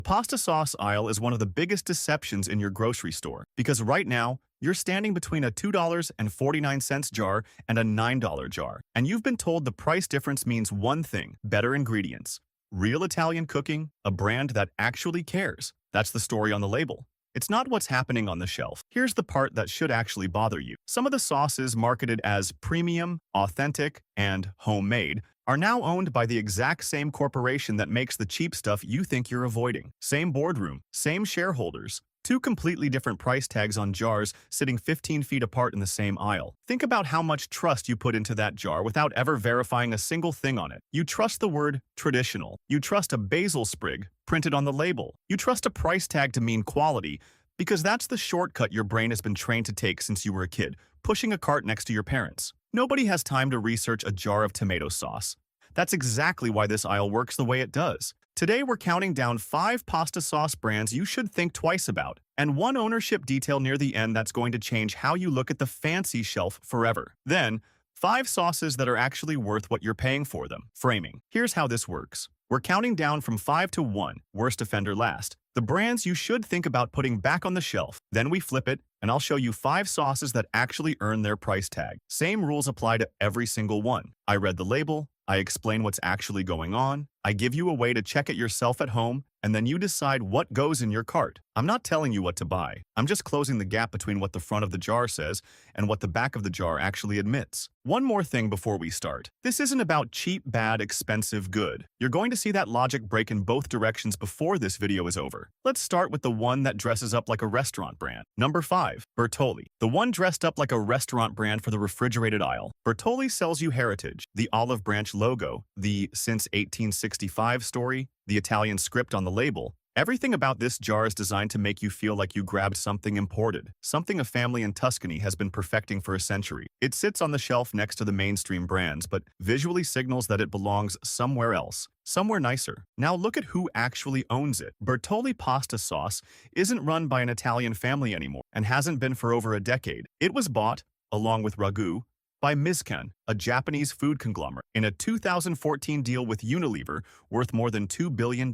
Pasta sauce aisle is one of the biggest deceptions in your grocery store because right now, you're standing between a $2.49 jar and a $9 jar, and you've been told the price difference means one thing: better ingredients. Real Italian cooking, a brand that actually cares. That's the story on the label. It's not what's happening on the shelf. Here's the part that should actually bother you. Some of the sauces marketed as premium, authentic, and homemade are now owned by the exact same corporation that makes the cheap stuff you think you're avoiding. Same boardroom, same shareholders. Two completely different price tags on jars sitting 15 feet apart in the same aisle. Think about how much trust you put into that jar without ever verifying a single thing on it. You trust the word traditional. You trust a basil sprig printed on the label. You trust a price tag to mean quality because that's the shortcut your brain has been trained to take since you were a kid, pushing a cart next to your parents. Nobody has time to research a jar of tomato sauce. That's exactly why this aisle works the way it does. Today, we're counting down 5 pasta sauce brands you should think twice about, and one ownership detail near the end that's going to change how you look at the fancy shelf forever. Then, 5 sauces that are actually worth what you're paying for them. Framing. Here's how this works. We're counting down from 5 to 1, worst offender last. The brands you should think about putting back on the shelf. Then we flip it, and I'll show you 5 sauces that actually earn their price tag. Same rules apply to every single one. I read the label, I explain what's actually going on, I give you a way to check it yourself at home, and then you decide what goes in your cart. I'm not telling you what to buy. I'm just closing the gap between what the front of the jar says and what the back of the jar actually admits. One more thing before we start. This isn't about cheap, bad, expensive, good. You're going to see that logic break in both directions before this video is over. Let's start with the one that dresses up like a restaurant brand. Number 5. Bertolli. The one dressed up like a restaurant brand for the refrigerated aisle. Bertolli sells you heritage, the olive branch logo, the since 1865 story, the Italian script on the label. Everything about this jar is designed to make you feel like you grabbed something imported, something a family in Tuscany has been perfecting for a century. It sits on the shelf next to the mainstream brands, but visually signals that it belongs somewhere else, somewhere nicer. Now look at who actually owns it. Bertolli pasta sauce isn't run by an Italian family anymore and hasn't been for over a decade. It was bought, along with Ragú, by Mizkan, a Japanese food conglomerate, in a 2014 deal with Unilever worth more than $2 billion.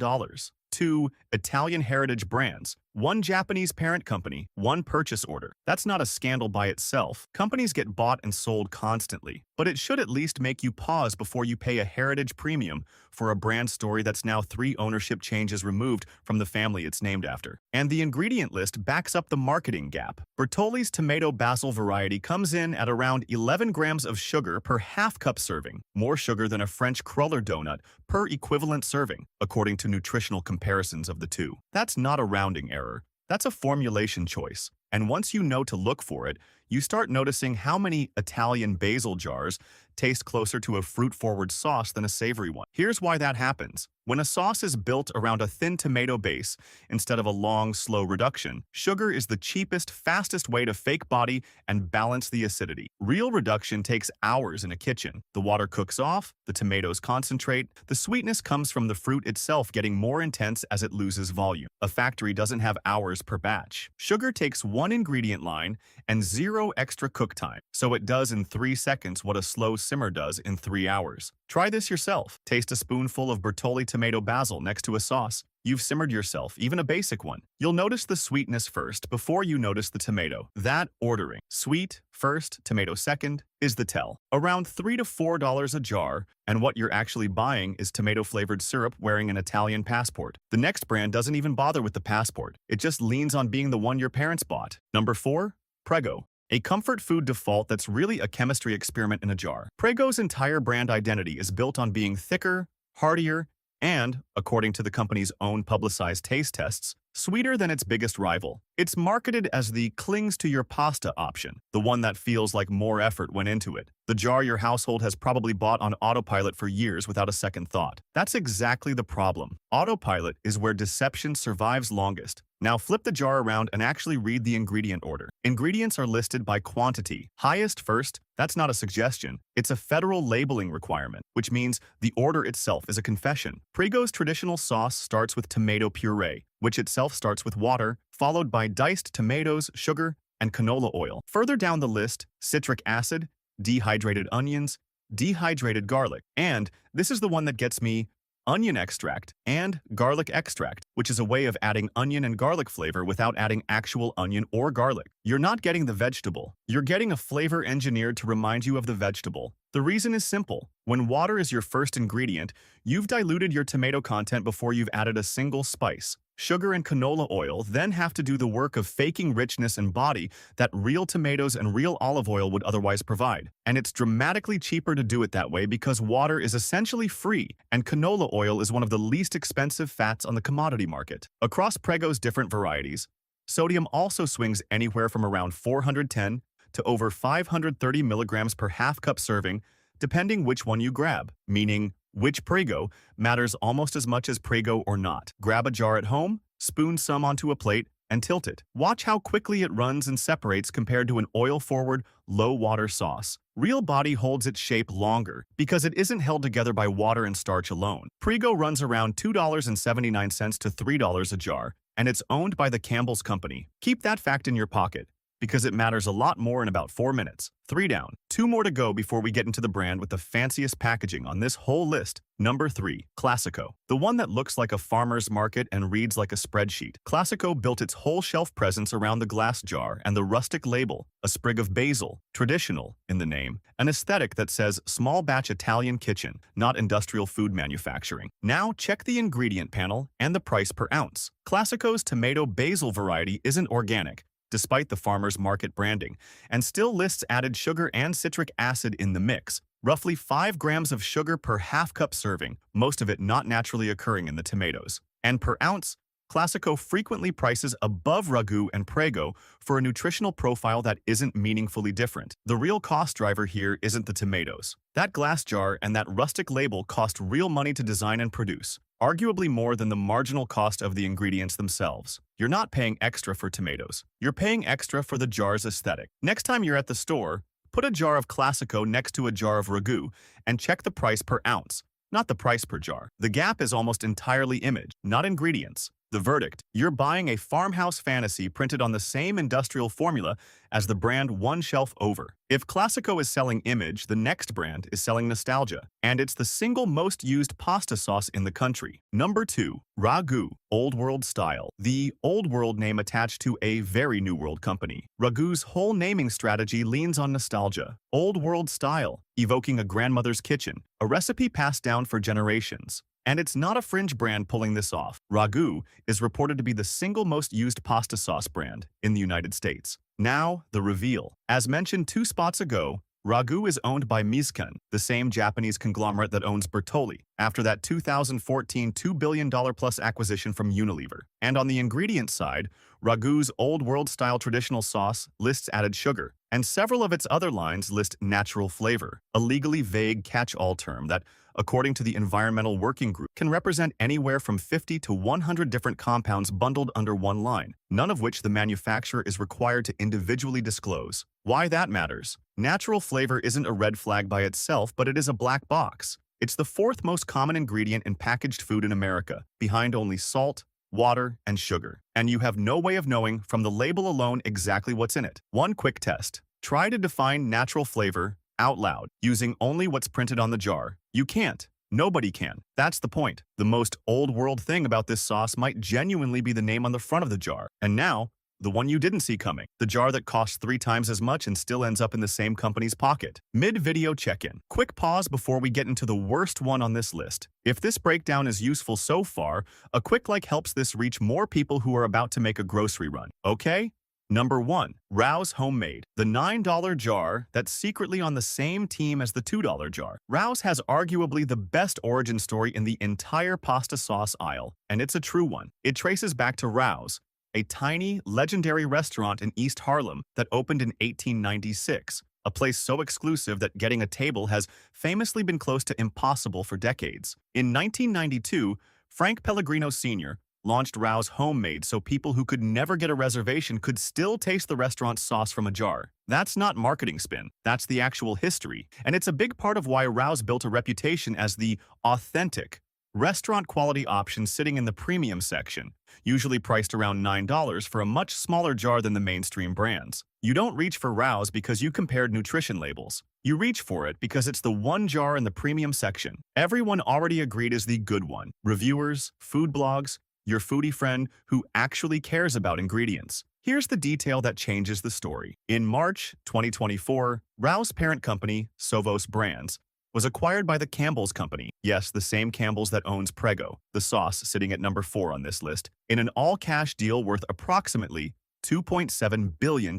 2 Italian heritage brands, 1 Japanese parent company, 1 purchase order. That's not a scandal by itself. Companies get bought and sold constantly, but it should at least make you pause before you pay a heritage premium for a brand story that's now 3 ownership changes removed from the family it's named after. And the ingredient list backs up the marketing gap. Bertolli's tomato basil variety comes in at around 11 grams of sugar per half-cup serving, more sugar than a French cruller donut per equivalent serving, according to nutritional comparisons of the two. That's not a rounding error. That's a formulation choice. And once you know to look for it, you start noticing how many Italian basil jars taste closer to a fruit-forward sauce than a savory one. Here's why that happens. When a sauce is built around a thin tomato base instead of a long, slow reduction, sugar is the cheapest, fastest way to fake body and balance the acidity. Real reduction takes hours in a kitchen. The water cooks off, the tomatoes concentrate, the sweetness comes from the fruit itself getting more intense as it loses volume. A factory doesn't have hours per batch. Sugar takes 1 ingredient line and 0 extra cook time, so it does in 3 seconds what a slow simmer does in 3 hours. Try this yourself. Taste a spoonful of Bertolli tomato basil next to a sauce. You've simmered yourself, even a basic one. You'll notice the sweetness first before you notice the tomato. That ordering, sweet first, tomato second, is the tell. Around $3 to $4 a jar, and what you're actually buying is tomato-flavored syrup wearing an Italian passport. The next brand doesn't even bother with the passport. It just leans on being the one your parents bought. Number 4. Prego. A comfort food default that's really a chemistry experiment in a jar. Prego's entire brand identity is built on being thicker, heartier, and, according to the company's own publicized taste tests, sweeter than its biggest rival. It's marketed as the clings-to-your-pasta option, the one that feels like more effort went into it. The jar your household has probably bought on autopilot for years without a second thought. That's exactly the problem. Autopilot is where deception survives longest. Now flip the jar around and actually read the ingredient order. Ingredients are listed by quantity, highest first. That's not a suggestion. It's a federal labeling requirement, which means the order itself is a confession. Prego's traditional sauce starts with tomato puree, which itself starts with water, followed by diced tomatoes, sugar, and canola oil. Further down the list, citric acid, dehydrated onions, dehydrated garlic, and this is the one that gets me, onion extract, and garlic extract, which is a way of adding onion and garlic flavor without adding actual onion or garlic. You're not getting the vegetable. You're getting a flavor engineered to remind you of the vegetable. The reason is simple. When water is your first ingredient, you've diluted your tomato content before you've added a single spice. Sugar and canola oil then have to do the work of faking richness and body that real tomatoes and real olive oil would otherwise provide. And it's dramatically cheaper to do it that way because water is essentially free, and canola oil is one of the least expensive fats on the commodity market. Across Prego's different varieties, sodium also swings anywhere from around 410 to over 530 milligrams per half-cup serving, depending which one you grab, meaning which Prego matters almost as much as Prego or not. Grab a jar at home, spoon some onto a plate, and tilt it. Watch how quickly it runs and separates compared to an oil-forward, low-water sauce. Real body holds its shape longer because it isn't held together by water and starch alone. Prego runs around $2.79 to $3 a jar, and it's owned by the Campbell's Company. Keep that fact in your pocket, because it matters a lot more in about 4 minutes. 3 down. 2 more to go before we get into the brand with the fanciest packaging on this whole list. Number 3. Classico. The one that looks like a farmer's market and reads like a spreadsheet. Classico built its whole shelf presence around the glass jar and the rustic label, a sprig of basil, traditional in the name, an aesthetic that says small batch Italian kitchen, not industrial food manufacturing. Now check the ingredient panel and the price per ounce. Classico's tomato basil variety isn't organic, despite the farmer's market branding, and still lists added sugar and citric acid in the mix. Roughly 5 grams of sugar per half-cup serving, most of it not naturally occurring in the tomatoes. And per ounce, Classico frequently prices above Ragú and Prego for a nutritional profile that isn't meaningfully different. The real cost driver here isn't the tomatoes. That glass jar and that rustic label cost real money to design and produce, arguably more than the marginal cost of the ingredients themselves. You're not paying extra for tomatoes. You're paying extra for the jar's aesthetic. Next time you're at the store, put a jar of Classico next to a jar of Ragú and check the price per ounce, not the price per jar. The gap is almost entirely image, not ingredients. The verdict: you're buying a farmhouse fantasy printed on the same industrial formula as the brand one shelf over. If Classico is selling image, the next brand is selling nostalgia, and it's the single most used pasta sauce in the country. Number 2. Ragú, Old World Style. The Old World name attached to a very New World company. Ragú's whole naming strategy leans on nostalgia. Old World Style, evoking a grandmother's kitchen, a recipe passed down for generations. And it's not a fringe brand pulling this off. Ragú is reported to be the single most used pasta sauce brand in the United States. Now, the reveal. As mentioned 2 spots ago, Ragú is owned by Mizkan, the same Japanese conglomerate that owns Bertolli, after that 2014 $2 billion plus acquisition from Unilever. And on the ingredient side, Ragú's Old World style traditional sauce lists added sugar, and several of its other lines list natural flavor, a legally vague catch-all term that, according to the Environmental Working Group, can represent anywhere from 50 to 100 different compounds bundled under one line, none of which the manufacturer is required to individually disclose. Why that matters? Natural flavor isn't a red flag by itself, but it is a black box. It's the 4th most common ingredient in packaged food in America, behind only salt, water, and sugar. And you have no way of knowing from the label alone exactly what's in it. One quick test. Try to define natural flavor out loud, using only what's printed on the jar. You can't. Nobody can. That's the point. The most old world thing about this sauce might genuinely be the name on the front of the jar. And now, the one you didn't see coming. The jar that costs 3 times as much and still ends up in the same company's pocket. Mid-video check-in. Quick pause before we get into the worst one on this list. If this breakdown is useful so far, a quick like helps this reach more people who are about to make a grocery run. Okay? Number 1. Rau's Homemade, the $9 jar that's secretly on the same team as the $2 jar. Rau's has arguably the best origin story in the entire pasta sauce aisle, and it's a true one. It traces back to Rau's, a tiny, legendary restaurant in East Harlem that opened in 1896, a place so exclusive that getting a table has famously been close to impossible for decades. In 1992, Frank Pellegrino Sr. launched Rau's Homemade so people who could never get a reservation could still taste the restaurant's sauce from a jar. That's not marketing spin, that's the actual history, and it's a big part of why Rau's built a reputation as the authentic, Restaurant-quality options sitting in the premium section, usually priced around $9 for a much smaller jar than the mainstream brands. You don't reach for Rao's because you compared nutrition labels. You reach for it because it's the one jar in the premium section. Everyone already agreed is the good one. Reviewers, food blogs, your foodie friend who actually cares about ingredients. Here's the detail that changes the story. In March 2024, Rao's parent company, Sovos Brands, was acquired by the Campbell's Company. Yes, the same Campbell's that owns Prego, the sauce sitting at number 4 on this list, in an all-cash deal worth approximately $2.7 billion.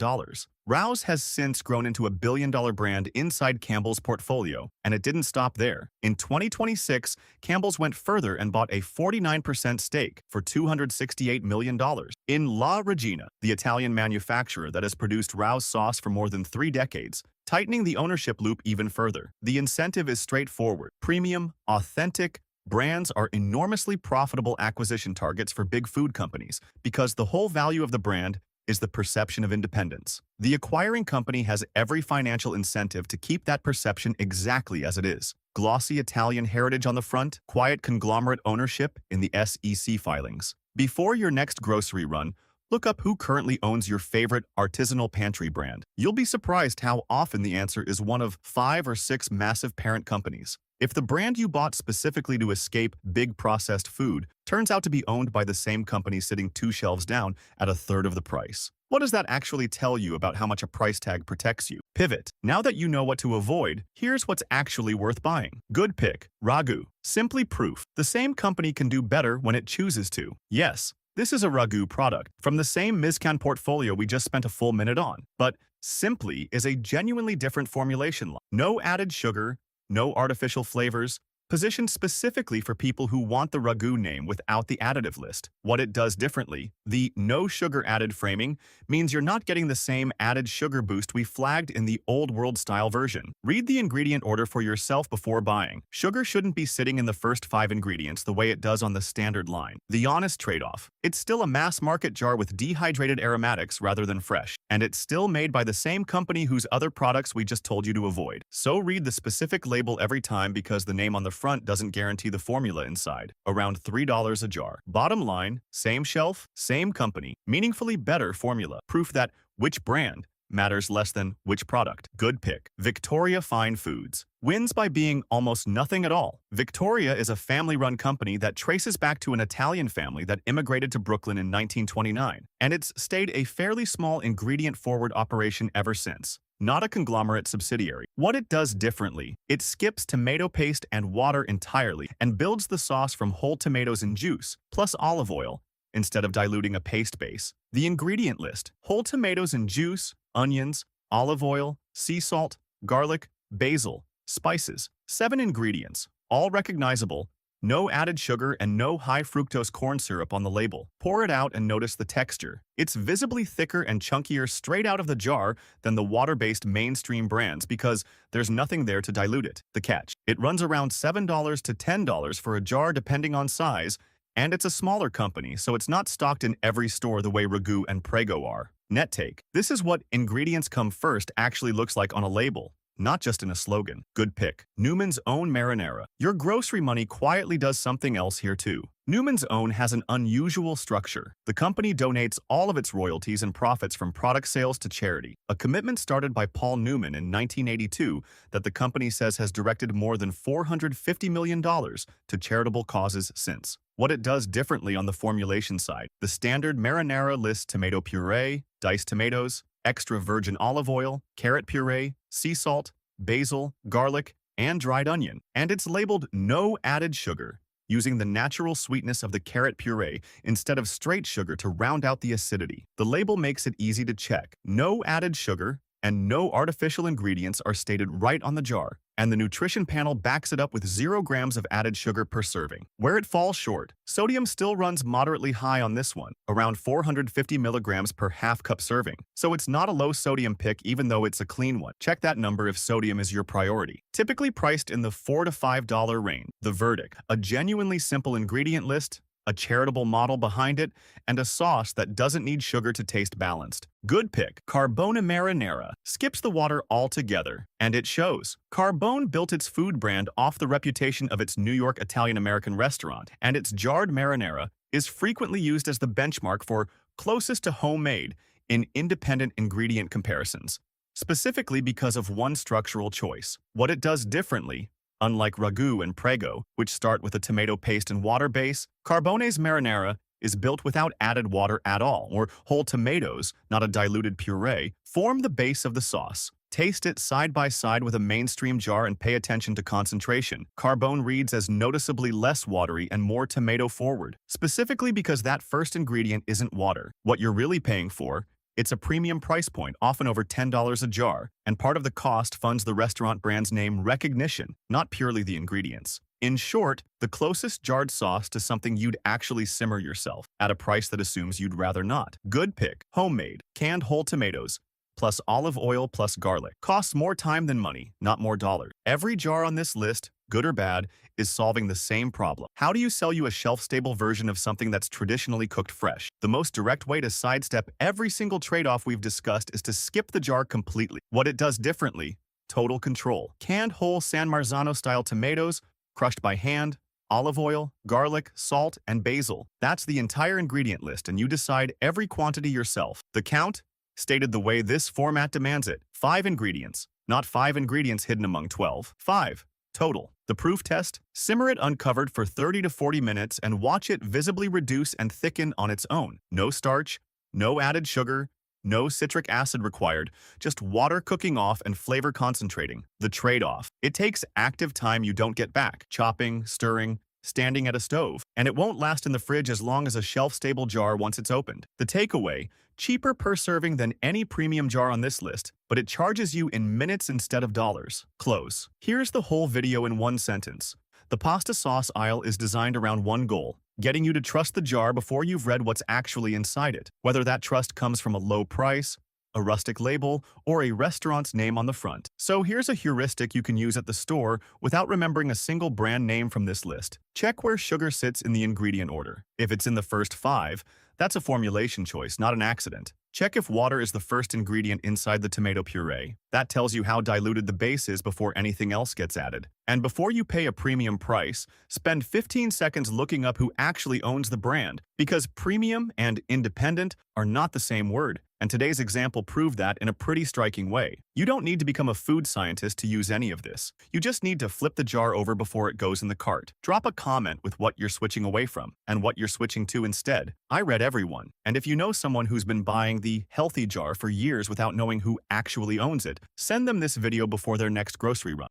Rao's has since grown into a billion-dollar brand inside Campbell's portfolio, and it didn't stop there. In 2026, Campbell's went further and bought a 49% stake for $268 million in La Regina, the Italian manufacturer that has produced Rao's sauce for more than 3 decades, tightening the ownership loop even further. The incentive is straightforward. Premium, authentic brands are enormously profitable acquisition targets for big food companies because the whole value of the brand is the perception of independence. The acquiring company has every financial incentive to keep that perception exactly as it is. Glossy Italian heritage on the front, quiet conglomerate ownership in the SEC filings. Before your next grocery run, look up who currently owns your favorite artisanal pantry brand. You'll be surprised how often the answer is one of 5 or 6 massive parent companies. If the brand you bought specifically to escape big processed food turns out to be owned by the same company sitting 2 shelves down at a third of the price, what does that actually tell you about how much a price tag protects you? Pivot. Now that you know what to avoid, here's what's actually worth buying. Good pick. Ragú. Simply proof. The same company can do better when it chooses to. Yes, this is a Ragú product from the same Mizcan portfolio we just spent a full minute on, but Simply is a genuinely different formulation line. No added sugar, no artificial flavors, positioned specifically for people who want the Ragú name without the additive list. What it does differently, the no sugar added framing, means you're not getting the same added sugar boost we flagged in the old world style version. Read the ingredient order for yourself before buying. Sugar shouldn't be sitting in the first 5 ingredients the way it does on the standard line. The honest trade-off. It's still a mass market jar with dehydrated aromatics rather than fresh, and it's still made by the same company whose other products we just told you to avoid. So read the specific label every time because the name on the front doesn't guarantee the formula inside. Around $3 a jar. Bottom line, same shelf, same company, meaningfully better formula. Proof that which brand matters less than which product. Good pick. Victoria Fine Foods wins by being almost nothing at all. Victoria is a family-run company that traces back to an Italian family that immigrated to Brooklyn in 1929, and it's stayed a fairly small ingredient-forward operation ever since. Not a conglomerate subsidiary. What it does differently, it skips tomato paste and water entirely and builds the sauce from whole tomatoes and juice, plus olive oil, instead of diluting a paste base. The ingredient list: whole tomatoes and juice, onions, olive oil, sea salt, garlic, basil, spices. 7 ingredients, all recognizable, no added sugar and no high fructose corn syrup on the label. Pour it out and notice the texture. It's visibly thicker and chunkier straight out of the jar than the water-based mainstream brands because there's nothing there to dilute it. The catch: it runs around $7 to $10 for a jar depending on size, and it's a smaller company, so it's not stocked in every store the way Ragú and Prego are. Net take: this is what ingredients come first actually looks like on a label, not just in a slogan. Good pick. Newman's Own Marinara. Your grocery money quietly does something else here too. Newman's Own has an unusual structure. The company donates all of its royalties and profits from product sales to charity, a commitment started by Paul Newman in 1982 that the company says has directed more than $450 million to charitable causes since. What it does differently on the formulation side: the standard marinara lists tomato puree, diced tomatoes, extra virgin olive oil, carrot puree, sea salt, basil, garlic, and dried onion. And it's labeled no added sugar, using the natural sweetness of the carrot puree instead of straight sugar to round out the acidity. The label makes it easy to check. No added sugar and no artificial ingredients are stated right on the jar, and the nutrition panel backs it up with 0 grams of added sugar per serving. Where it falls short, sodium still runs moderately high on this one, around 450 milligrams per half-cup serving. So it's not a low-sodium pick even though it's a clean one. Check that number if sodium is your priority. Typically priced in the $4 to $5 range. The verdict: a genuinely simple ingredient list, a charitable model behind it, and a sauce that doesn't need sugar to taste balanced. Good pick. Carbone marinara skips the water altogether, and it shows. Carbone built its food brand off the reputation of its New York Italian-American restaurant, and its jarred marinara is frequently used as the benchmark for closest to homemade in independent ingredient comparisons, specifically because of one structural choice. What it does differently, unlike Ragú and Prego, which start with a tomato paste and water base, Carbone's marinara is built without added water at all, or whole tomatoes, not a diluted puree, form the base of the sauce. Taste it side by side with a mainstream jar and pay attention to concentration. Carbone reads as noticeably less watery and more tomato-forward, specifically because that first ingredient isn't water. What you're really paying for, it's a premium price point, often over $10 a jar, and part of the cost funds the restaurant brand's name recognition, not purely the ingredients. In short, the closest jarred sauce to something you'd actually simmer yourself, at a price that assumes you'd rather not. Good pick. Homemade, canned whole tomatoes, plus olive oil plus garlic. Costs more time than money, not more dollars. Every jar on this list, good or bad, is solving the same problem. How do you sell you a shelf-stable version of something that's traditionally cooked fresh? The most direct way to sidestep every single trade-off we've discussed is to skip the jar completely. What it does differently, total control. Canned whole San Marzano-style tomatoes, crushed by hand, olive oil, garlic, salt, and basil. That's the entire ingredient list, and you decide every quantity yourself. The count? Stated the way this format demands it. 5 ingredients, not 5 ingredients hidden among 12. 5. Total. The proof test? Simmer it uncovered for 30 to 40 minutes and watch it visibly reduce and thicken on its own. No starch, no added sugar, no citric acid required, just water cooking off and flavor concentrating. The trade-off. It takes active time you don't get back. Chopping, stirring, standing at a stove, and it won't last in the fridge as long as a shelf-stable jar once it's opened. The takeaway, cheaper per serving than any premium jar on this list, but it charges you in minutes instead of dollars. Close. Here's the whole video in one sentence. The pasta sauce aisle is designed around one goal, getting you to trust the jar before you've read what's actually inside it, whether that trust comes from a low price, a rustic label, or a restaurant's name on the front. So here's a heuristic you can use at the store without remembering a single brand name from this list. Check where sugar sits in the ingredient order. If it's in the first 5, that's a formulation choice, not an accident. Check if water is the first ingredient inside the tomato puree. That tells you how diluted the base is before anything else gets added. And before you pay a premium price, spend 15 seconds looking up who actually owns the brand, because premium and independent are not the same word. And today's example proved that in a pretty striking way. You don't need to become a food scientist to use any of this. You just need to flip the jar over before it goes in the cart. Drop a comment with what you're switching away from and what you're switching to instead. I read everyone. And if you know someone who's been buying the healthy jar for years without knowing who actually owns it, send them this video before their next grocery run.